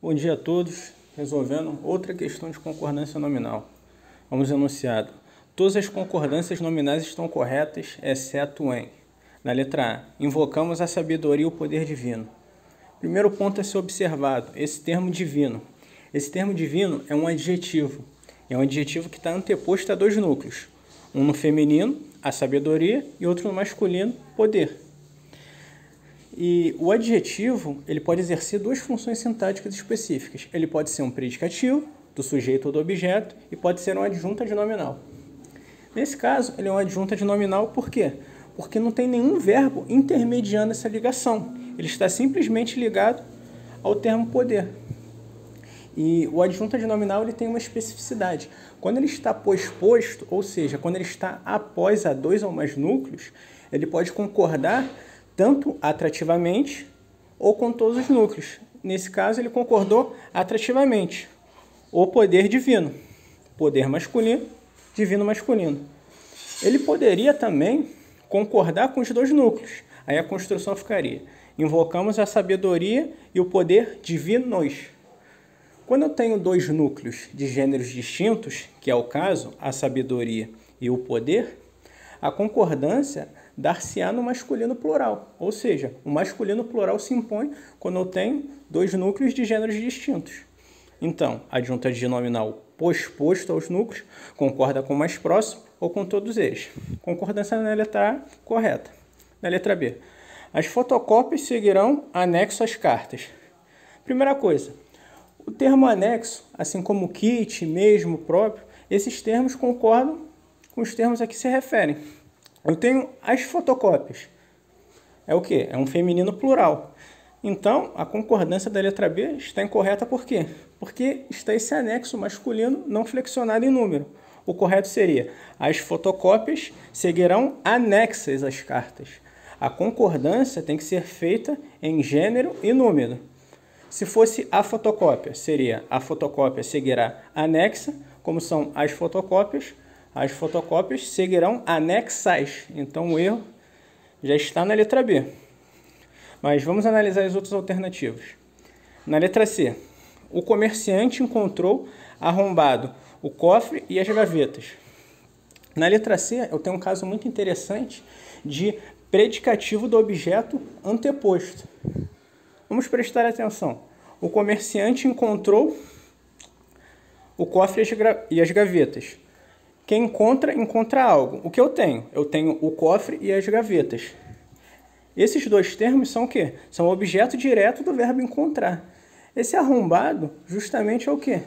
Bom dia a todos, resolvendo outra questão de concordância nominal. Vamos ao enunciado. Todas as concordâncias nominais estão corretas, exceto em. Na letra A, invocamos a sabedoria e o poder divino. Primeiro ponto a ser observado, esse termo divino. Esse termo divino é um adjetivo. É um adjetivo que está anteposto a dois núcleos. Um no feminino, a sabedoria, e outro no masculino, poder. E o adjetivo ele pode exercer duas funções sintáticas específicas. Ele pode ser um predicativo, do sujeito ou do objeto, e pode ser um adjunto adnominal. Nesse caso, ele é um adjunto adnominal por quê? Porque não tem nenhum verbo intermediando essa ligação. Ele está simplesmente ligado ao termo poder. E o adjunto adnominal ele tem uma especificidade. Quando ele está posposto, ou seja, quando ele está após a dois ou mais núcleos, ele pode concordar tanto atrativamente ou com todos os núcleos. Nesse caso, ele concordou atrativamente. O poder divino, poder masculino, divino masculino. Ele poderia também concordar com os dois núcleos. Aí a construção ficaria: invocamos a sabedoria e o poder divinos. Quando eu tenho dois núcleos de gêneros distintos, que é o caso, a sabedoria e o poder, a concordância dar-se-á no masculino plural. Ou seja, o masculino plural se impõe quando eu tenho dois núcleos de gêneros distintos. Então, adjunto adnominal posposto aos núcleos concorda com o mais próximo ou com todos eles. Concordância na letra A, correta. Na letra B, as fotocópias seguirão anexo às cartas. Primeira coisa, o termo anexo, assim como kit, mesmo, próprio, esses termos concordam com os termos a que se referem. Eu tenho as fotocópias. É o quê? É um feminino plural. Então, a concordância da letra B está incorreta por quê? Porque está esse anexo masculino não flexionado em número. O correto seria: as fotocópias seguirão anexas às cartas. A concordância tem que ser feita em gênero e número. Se fosse a fotocópia, seria: a fotocópia seguirá anexa, como são as fotocópias seguirão anexas. Então o erro já está na letra B. Mas vamos analisar as outras alternativas. Na letra C, o comerciante encontrou arrombado o cofre e as gavetas. Na letra C, eu tenho um caso muito interessante de predicativo do objeto anteposto. Vamos prestar atenção. O comerciante encontrou o cofre e as gavetas. Quem encontra algo. O que eu tenho? Eu tenho o cofre e as gavetas. Esses dois termos são o quê? São objeto direto do verbo encontrar. Esse arrombado justamente é o quê?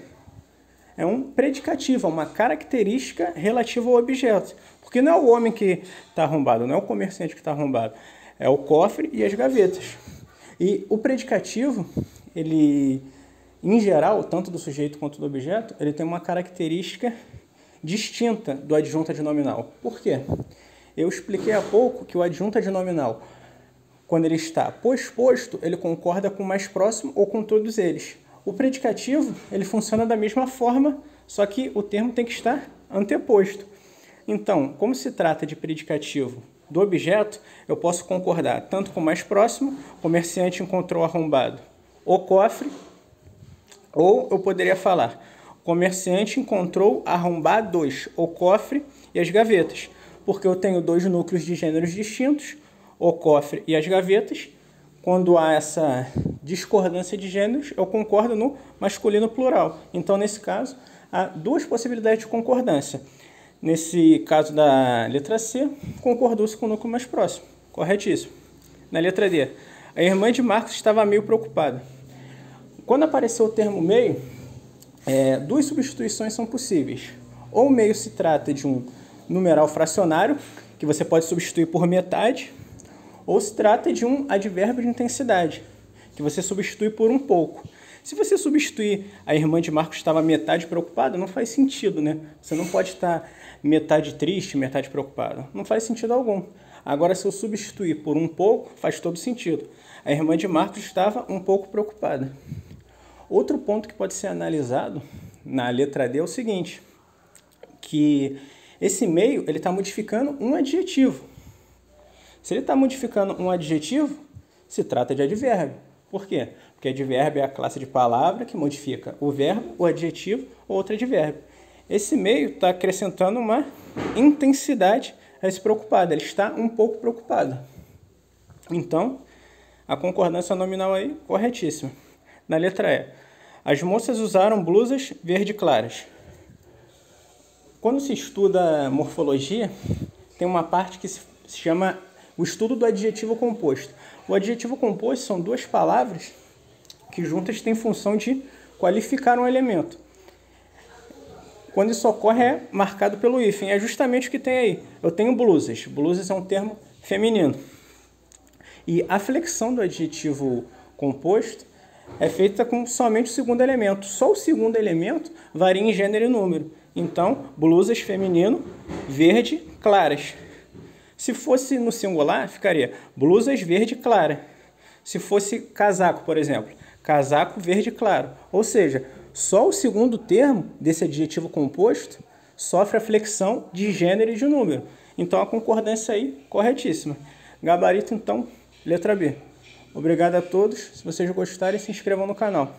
É um predicativo, é uma característica relativa ao objeto. Porque não é o homem que está arrombado, não é o comerciante que está arrombado. É o cofre e as gavetas. E o predicativo, ele, em geral, tanto do sujeito quanto do objeto, ele tem uma característica distinta do adjunto adnominal. Por quê? Eu expliquei há pouco que o adjunto adnominal, quando ele está posposto, ele concorda com o mais próximo ou com todos eles. O predicativo, ele funciona da mesma forma, só que o termo tem que estar anteposto. Então, como se trata de predicativo do objeto, eu posso concordar tanto com o mais próximo, o comerciante encontrou arrombado o cofre, ou eu poderia falar: o comerciante encontrou arrombados o cofre e as gavetas, porque eu tenho dois núcleos de gêneros distintos, o cofre e as gavetas. Quando há essa discordância de gêneros, eu concordo no masculino plural. Então, nesse caso, há duas possibilidades de concordância. Nesse caso da letra C, concordou-se com o núcleo mais próximo. Corretíssimo. Na letra D, a irmã de Marcos estava meio preocupada. Quando apareceu o termo meio, duas substituições são possíveis. Ou o meio se trata de um numeral fracionário, que você pode substituir por metade, ou se trata de um advérbio de intensidade, que você substitui por um pouco. Se você substituir a irmã de Marcos estava metade preocupada, não faz sentido, né? Você não pode estar metade triste, metade preocupada. Não faz sentido algum. Agora, se eu substituir por um pouco, faz todo sentido. A irmã de Marcos estava um pouco preocupada. Outro ponto que pode ser analisado na letra D é o seguinte, que esse meio ele está modificando um adjetivo. Se ele está modificando um adjetivo, se trata de advérbio. Por quê? Porque advérbio é a classe de palavra que modifica o verbo, o adjetivo ou outro advérbio. Esse meio está acrescentando uma intensidade a esse preocupado. Ele está um pouco preocupado. Então, a concordância nominal aí, corretíssima. Na letra E. As moças usaram blusas verde claras. Quando se estuda morfologia, tem uma parte que se chama o estudo do adjetivo composto. O adjetivo composto são duas palavras que juntas têm função de qualificar um elemento. Quando isso ocorre é marcado pelo hífen. É justamente o que tem aí. Eu tenho blusas. Blusas é um termo feminino. E a flexão do adjetivo composto é feita com somente o segundo elemento. Só o segundo elemento varia em gênero e número. Então, blusas feminino, verde, claras. Se fosse no singular, ficaria blusas verde clara. Se fosse casaco, por exemplo, casaco verde claro. Ou seja, só o segundo termo desse adjetivo composto sofre a flexão de gênero e de número. Então, a concordância aí, corretíssima. Gabarito, então, letra B. Obrigado a todos. Se vocês gostarem, se inscrevam no canal.